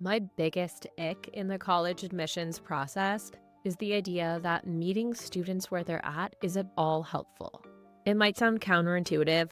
My biggest ick in the college admissions process is the idea that meeting students where they're at isn't all helpful. It might sound counterintuitive,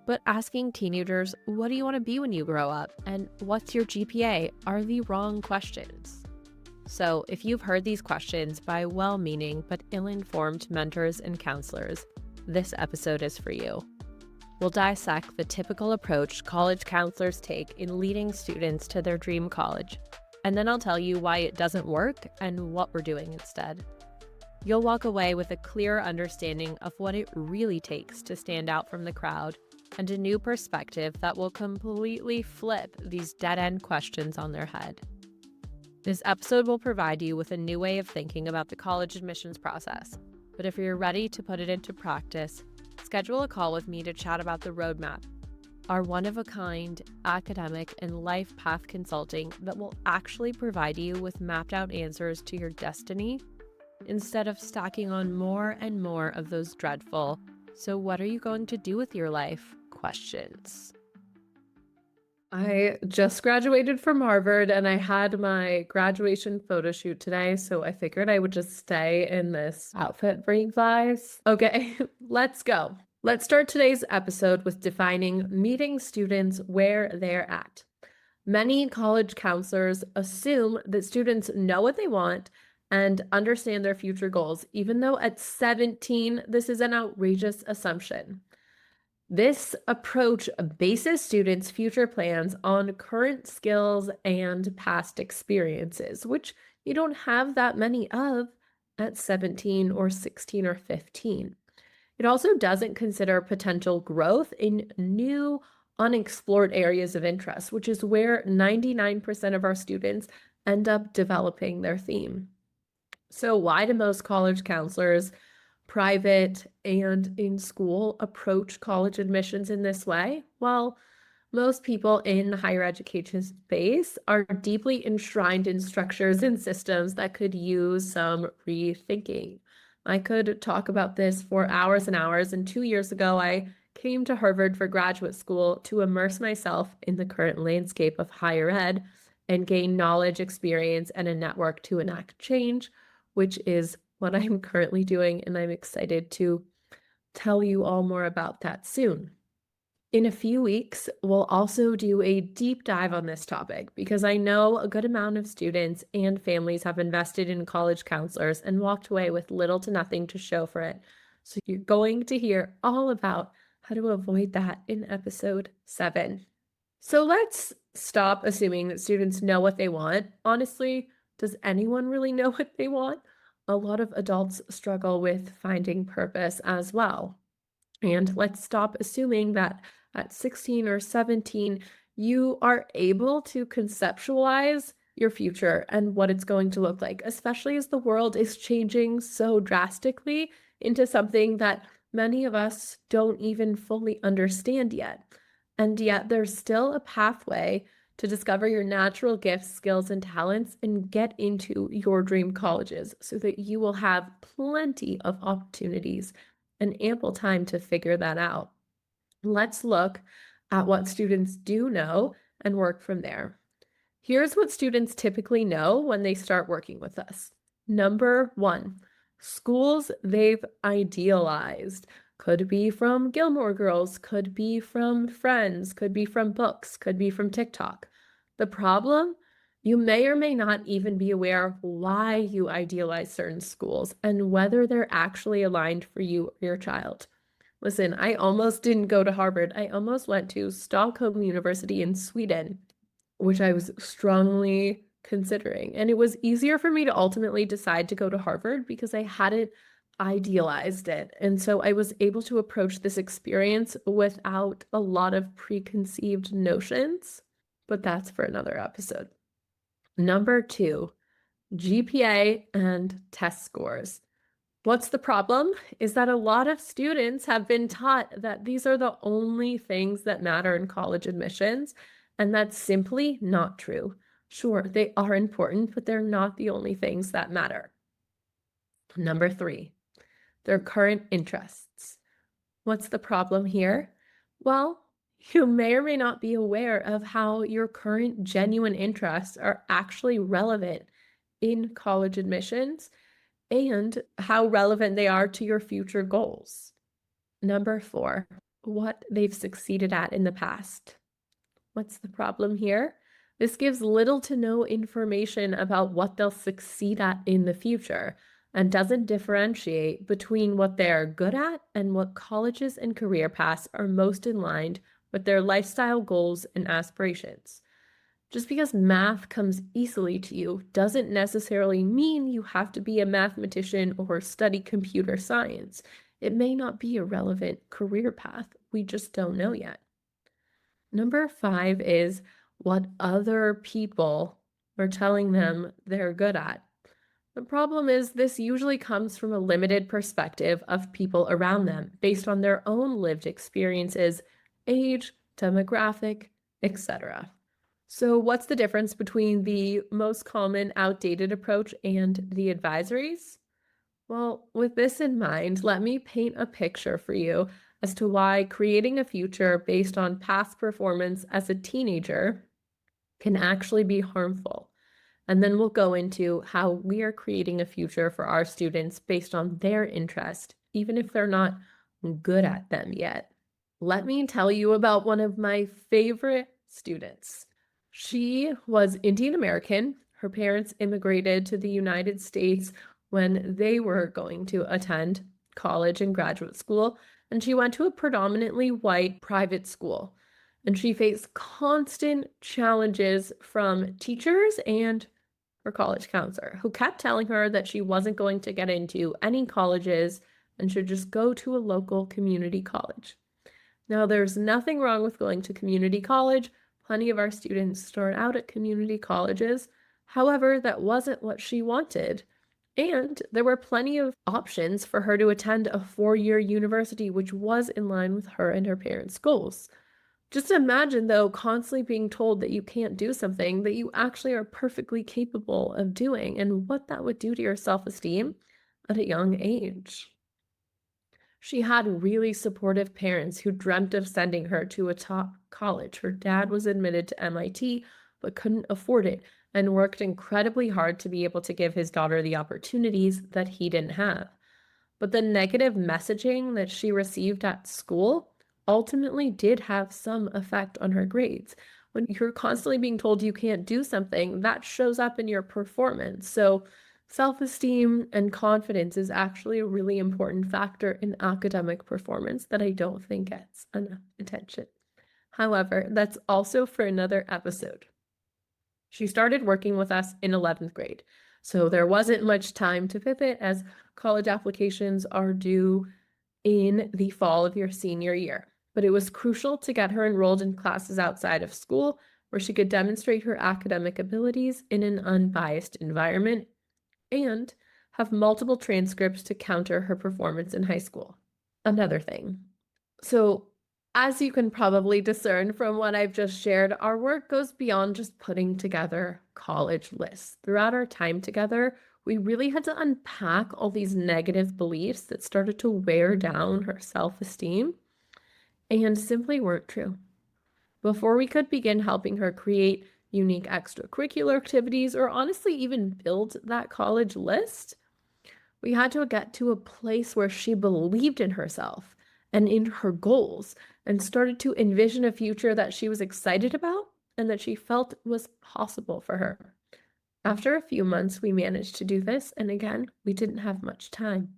but asking teenagers, what do you want to be when you grow up? And what's your GPA? Are the wrong questions. So, if you've heard these questions by well meaning but ill informed mentors and counselors, this episode is for you. We'll dissect the typical approach college counselors take in leading students to their dream college, and then I'll tell you why it doesn't work and what we're doing instead. You'll walk away with a clear understanding of what it really takes to stand out from the crowd and a new perspective that will completely flip these dead-end questions on their head. This episode will provide you with a new way of thinking about the college admissions process, but if you're ready to put it into practice, schedule a call with me to chat about the roadmap, our one-of-a-kind academic and life path consulting that will actually provide you with mapped-out answers to your destiny instead of stacking on more and more of those dreadful, so what are you going to do with your life questions. I just graduated from Harvard and I had my graduation photo shoot today, so I figured I would just stay in this outfit for you guys. Okay, let's go. Let's start today's episode with defining meeting students where they're at. Many college counselors assume that students know what they want and understand their future goals, even though at 17, this is an outrageous assumption. This approach bases students' future plans on current skills and past experiences, which you don't have that many of at 17 or 16 or 15. It also doesn't consider potential growth in new, unexplored areas of interest, which is where 99% of our students end up developing their theme. So, why do most college counselors, private and in school, approach college admissions in this way? Well, most people in the higher education space are deeply enshrined in structures and systems that could use some rethinking. I could talk about this for hours and hours, and 2 years ago, I came to Harvard for graduate school to immerse myself in the current landscape of higher ed and gain knowledge, experience, and a network to enact change, which is what I'm currently doing, and I'm excited to tell you all more about that soon. In a few weeks, we'll also do a deep dive on this topic because I know a good amount of students and families have invested in college counselors and walked away with little to nothing to show for it. So you're going to hear all about how to avoid that in episode 7. So let's stop assuming that students know what they want. Honestly, does anyone really know what they want? A lot of adults struggle with finding purpose as well. And let's stop assuming that at 16 or 17, you are able to conceptualize your future and what it's going to look like, especially as the world is changing so drastically into something that many of us don't even fully understand yet. And yet, there's still a pathway to discover your natural gifts, skills, and talents and get into your dream colleges so that you will have plenty of opportunities and ample time to figure that out. Let's look at what students do know and work from there. Here's what students typically know when they start working with us. Number 1, schools they've idealized. Could be from Gilmore Girls, could be from Friends, could be from books, could be from TikTok. The problem? You may or may not even be aware of why you idealize certain schools and whether they're actually aligned for you or your child. Listen, I almost didn't go to Harvard. I almost went to Stockholm University in Sweden, which I was strongly considering. And it was easier for me to ultimately decide to go to Harvard because I hadn't idealized it. And so I was able to approach this experience without a lot of preconceived notions, but that's for another episode. Number 2, GPA and test scores. What's the problem is that a lot of students have been taught that these are the only things that matter in college admissions, and that's simply not true. Sure, they are important, but they're not the only things that matter. Number 3, their current interests. What's the problem here? Well, You may or may not be aware of how your current genuine interests are actually relevant in college admissions and how relevant they are to your future goals. Number 4, what they've succeeded at in the past. What's the problem here? This gives little to no information about what they'll succeed at in the future and doesn't differentiate between what they're good at and what colleges and career paths are most in line with their lifestyle goals and aspirations. Just because math comes easily to you doesn't necessarily mean you have to be a mathematician or study computer science. It may not be a relevant career path. We just don't know yet. Number 5 is what other people are telling them they're good at. The problem is this usually comes from a limited perspective of people around them based on their own lived experiences, age, demographic, etc. So, what's the difference between the most common outdated approach and the advisories? Well, with this in mind, let me paint a picture for you as to why creating a future based on past performance as a teenager can actually be harmful. And then we'll go into how we are creating a future for our students based on their interest, even if they're not good at them yet. Let me tell you about one of my favorite students. She was Indian American. Her parents immigrated to the United States when they were going to attend college and graduate school, and she went to a predominantly white private school. And she faced constant challenges from teachers and her college counselor, who kept telling her that she wasn't going to get into any colleges and should just go to a local community college. Now, there's nothing wrong with going to community college. Plenty of our students start out at community colleges. However, that wasn't what she wanted. And there were plenty of options for her to attend a 4-year university, which was in line with her and her parents' goals. Just imagine, though, constantly being told that you can't do something that you actually are perfectly capable of doing and what that would do to your self-esteem at a young age. She had really supportive parents who dreamt of sending her to a top college. Her dad was admitted to MIT but couldn't afford it and worked incredibly hard to be able to give his daughter the opportunities that he didn't have. But the negative messaging that she received at school ultimately did have some effect on her grades. When you're constantly being told you can't do something, that shows up in your performance. So, self-esteem and confidence is actually a really important factor in academic performance that I don't think gets enough attention. However, that's also for another episode. She started working with us in 11th grade, so there wasn't much time to pivot as college applications are due in the fall of your senior year. But it was crucial to get her enrolled in classes outside of school where she could demonstrate her academic abilities in an unbiased environment and have multiple transcripts to counter her performance in high school. Another thing. So, as you can probably discern from what I've just shared, our work goes beyond just putting together college lists. Throughout our time together, we really had to unpack all these negative beliefs that started to wear down her self-esteem and simply weren't true. Before we could begin helping her create unique extracurricular activities or honestly even build that college list, we had to get to a place where she believed in herself and in her goals and started to envision a future that she was excited about and that she felt was possible for her. After a few months, we managed to do this, and again, we didn't have much time.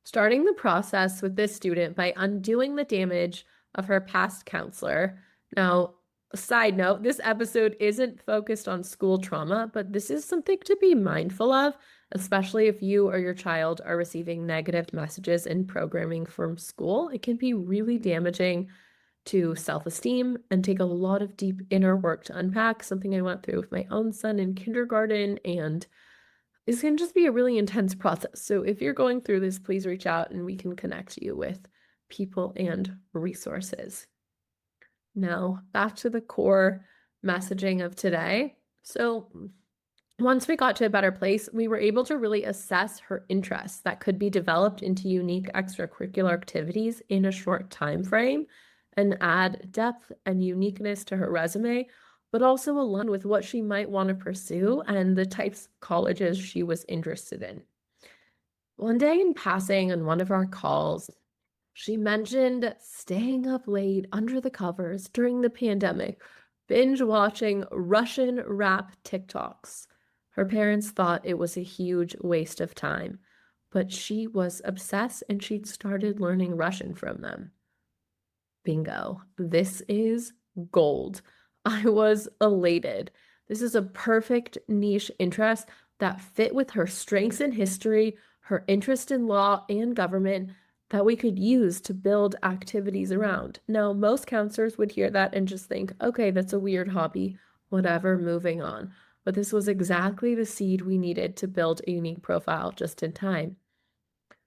Starting the process with this student by undoing the damage of her past counselor. Now, a side note, this episode isn't focused on school trauma, but this is something to be mindful of, especially if you or your child are receiving negative messages in programming from school. It can be really damaging to self-esteem and take a lot of deep inner work to unpack, something I went through with my own son in kindergarten, and this can just be a really intense process. So if you're going through this, please reach out and we can connect you with people and resources. Now, back to the core messaging of today. So once we got to a better place, we were able to really assess her interests that could be developed into unique extracurricular activities in a short time frame. and add depth and uniqueness to her resume, but also align with what she might want to pursue and the types of colleges she was interested in. One day in passing on one of our calls, she mentioned staying up late under the covers during the pandemic, binge watching Russian rap TikToks. Her parents thought it was a huge waste of time, but she was obsessed and she'd started learning Russian from them. Bingo. This is gold. I was elated. This is a perfect niche interest that fit with her strengths in history, her interest in law and government that we could use to build activities around. Now, most counselors would hear that and just think, okay, that's a weird hobby, whatever, moving on. But this was exactly the seed we needed to build a unique profile just in time.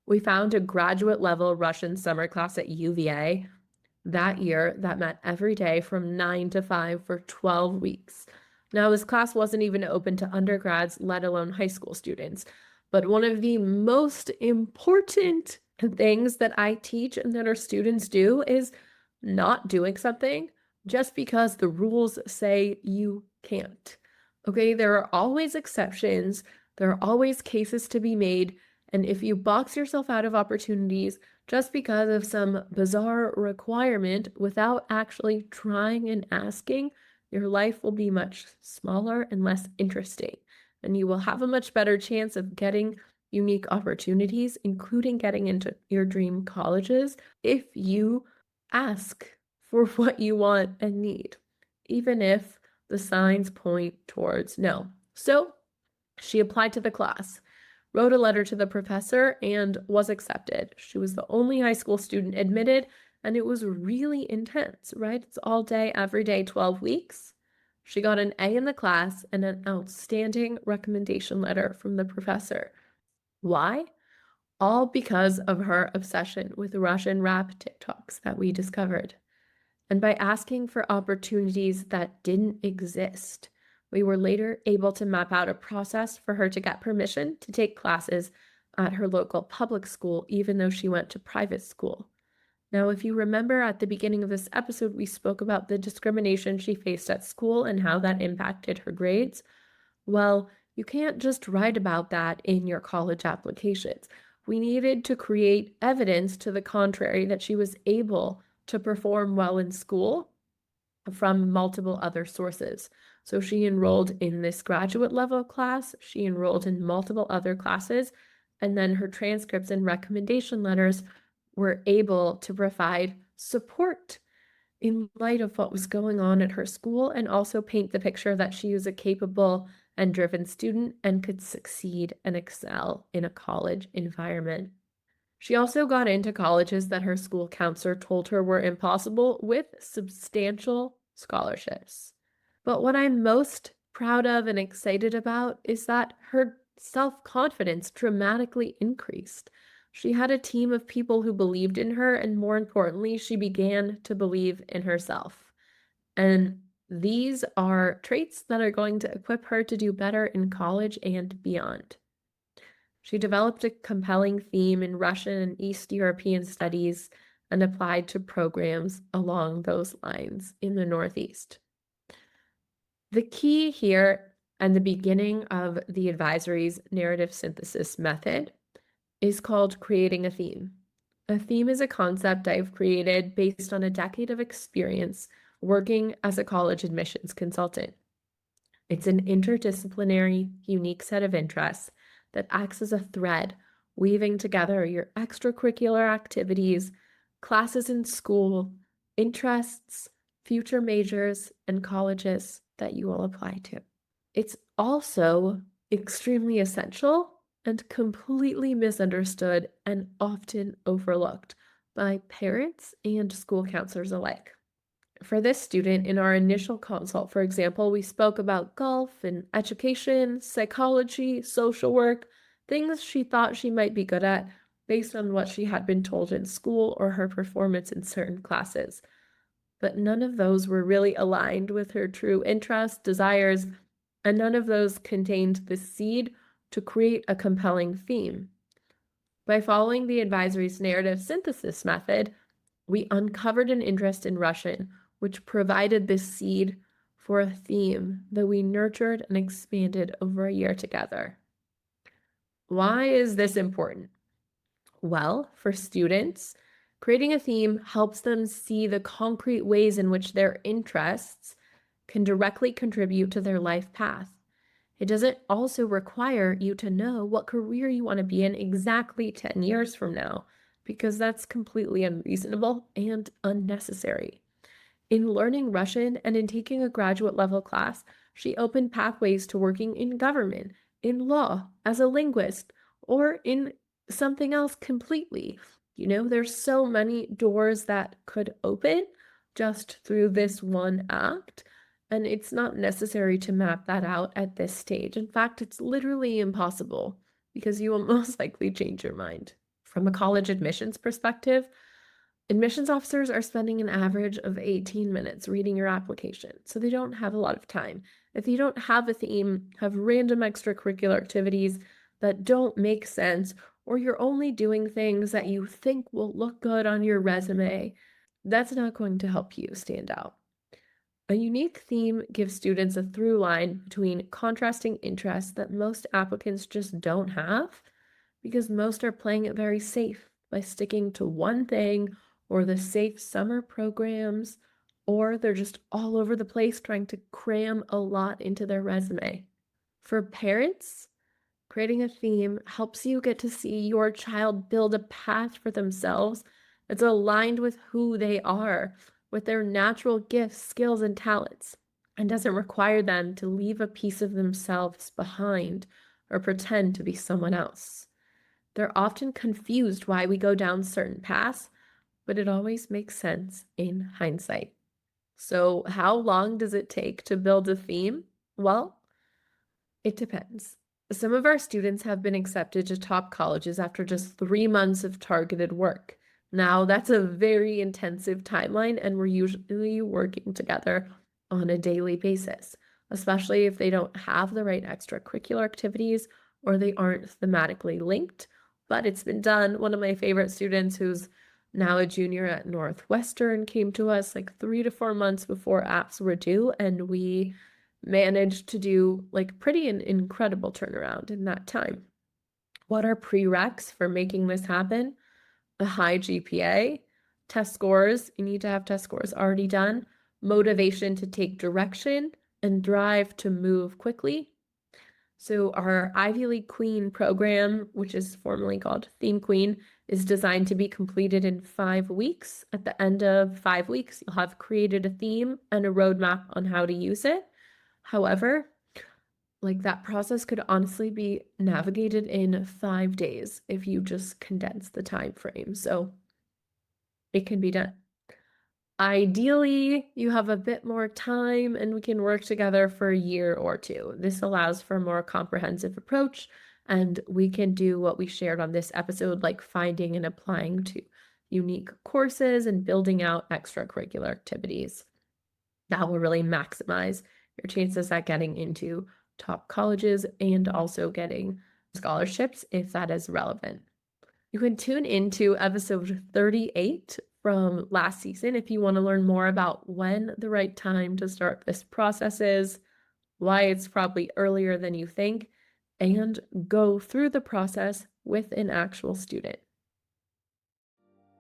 We found a graduate level Russian summer class at UVA that year that met every day from 9 to 5 for 12 weeks. Now, this class wasn't even open to undergrads, let alone high school students. But one of the most important things that I teach and that our students do is not doing something just because the rules say you can't. Okay, there are always exceptions, there are always cases to be made. And if you box yourself out of opportunities just because of some bizarre requirement without actually trying and asking, your life will be much smaller and less interesting. And you will have a much better chance of getting unique opportunities, including getting into your dream colleges, if you ask for what you want and need, even if the signs point towards no. So she applied to the class, wrote a letter to the professor, and was accepted. She was the only high school student admitted, and it was really intense, right? It's all day, every day, 12 weeks. She got an A in the class and an outstanding recommendation letter from the professor. Why? All because of her obsession with Russian rap TikToks that we discovered. And by asking for opportunities that didn't exist, we were later able to map out a process for her to get permission to take classes at her local public school, even though she went to private school. Now, if you remember at the beginning of this episode, we spoke about the discrimination she faced at school and how that impacted her grades. Well, you can't just write about that in your college applications. We needed to create evidence to the contrary that she was able to perform well in school from multiple other sources. So she enrolled in this graduate level class, she enrolled in multiple other classes, and then her transcripts and recommendation letters were able to provide support in light of what was going on at her school and also paint the picture that she was a capable and driven student and could succeed and excel in a college environment. She also got into colleges that her school counselor told her were impossible with substantial scholarships. But what I'm most proud of and excited about is that her self-confidence dramatically increased. She had a team of people who believed in her, and more importantly, she began to believe in herself. And these are traits that are going to equip her to do better in college and beyond. She developed a compelling theme in Russian and East European studies and applied to programs along those lines in the Northeast. The key here and the beginning of the advisory's narrative synthesis method is called creating a theme. A theme is a concept I've created based on a decade of experience working as a college admissions consultant. It's an interdisciplinary, unique set of interests that acts as a thread, weaving together your extracurricular activities, classes in school, interests, future majors, and colleges that you will apply to. It's also extremely essential and completely misunderstood and often overlooked by parents and school counselors alike. For this student, in our initial consult, for example, we spoke about golf and education, psychology, social work, things she thought she might be good at based on what she had been told in school or her performance in certain classes. But none of those were really aligned with her true interests, desires, and none of those contained the seed to create a compelling theme. By following the advisory's narrative synthesis method, We uncovered an interest in Russian, which provided the seed for a theme that we nurtured and expanded over a year together. Why is this important? Well, for students, creating a theme helps them see the concrete ways in which their interests can directly contribute to their life path. It doesn't also require you to know what career you want to be in exactly 10 years from now, because that's completely unreasonable and unnecessary. In learning Russian and in taking a graduate level class, she opened pathways to working in government, in law, as a linguist, or in something else completely. There's so many doors that could open just through this one act, and it's not necessary to map that out at this stage. In fact, it's literally impossible because you will most likely change your mind. From a college admissions perspective, admissions officers are spending an average of 18 minutes reading your application, so they don't have a lot of time. If you don't have a theme, have random extracurricular activities that don't make sense, or you're only doing things that you think will look good on your resume, that's not going to help you stand out. A unique theme gives students a through line between contrasting interests that most applicants just don't have, because most are playing it very safe by sticking to one thing or the safe summer programs, or they're just all over the place trying to cram a lot into their resume. For parents, creating a theme helps you get to see your child build a path for themselves that's aligned with who they are, with their natural gifts, skills, and talents, and doesn't require them to leave a piece of themselves behind or pretend to be someone else. They're often confused why we go down certain paths, but it always makes sense in hindsight. So, how long does it take to build a theme? Well, it depends. Some of our students have been accepted to top colleges after just 3 months of targeted work. Now, that's a very intensive timeline, and we're usually working together on a daily basis, especially if they don't have the right extracurricular activities or they aren't thematically linked. But it's been done. One of my favorite students, who's now a junior at Northwestern, came to us like 3 to 4 months before apps were due, and we managed to do like pretty an incredible turnaround in that time. What are prereqs for making this happen? A high GPA, test scores, you need to have test scores already done, motivation to take direction, and drive to move quickly. So our Ivy League Queen program, which is formally called Theme Queen, is designed to be completed in 5 weeks. At the end of 5 weeks, you'll have created a theme and a roadmap on how to use it. However, that process could honestly be navigated in 5 days if you just condense the time frame. So it can be done. Ideally, you have a bit more time and we can work together for a year or two. This allows for a more comprehensive approach, and we can do what we shared on this episode, like finding and applying to unique courses and building out extracurricular activities. That will really maximize your chances at getting into top colleges and also getting scholarships if that is relevant. You can tune into episode 38 from last season if you want to learn more about when the right time to start this process is, why it's probably earlier than you think, and go through the process with an actual student.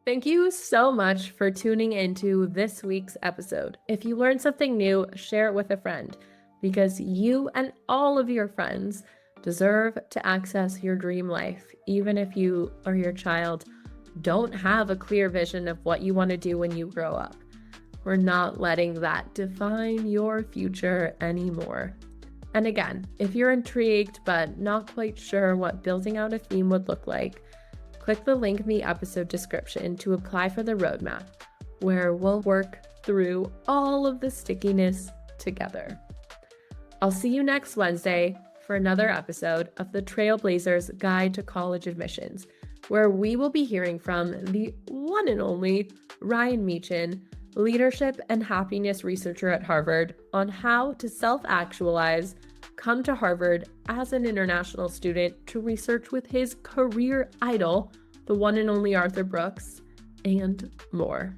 Thank you so much for tuning into this week's episode. If you learned something new, share it with a friend, because you and all of your friends deserve to access your dream life, even if you or your child don't have a clear vision of what you want to do when you grow up. We're not letting that define your future anymore. And again, if you're intrigued but not quite sure what building out a theme would look like, click the link in the episode description to apply for the roadmap, where we'll work through all of the stickiness together. I'll see you next Wednesday for another episode of the Trailblazers Guide to College Admissions, where we will be hearing from the one and only Ryan Meechan, leadership and happiness researcher at Harvard, on how to self-actualize, come to Harvard as an international student to research with his career idol, the one and only Arthur Brooks, and more.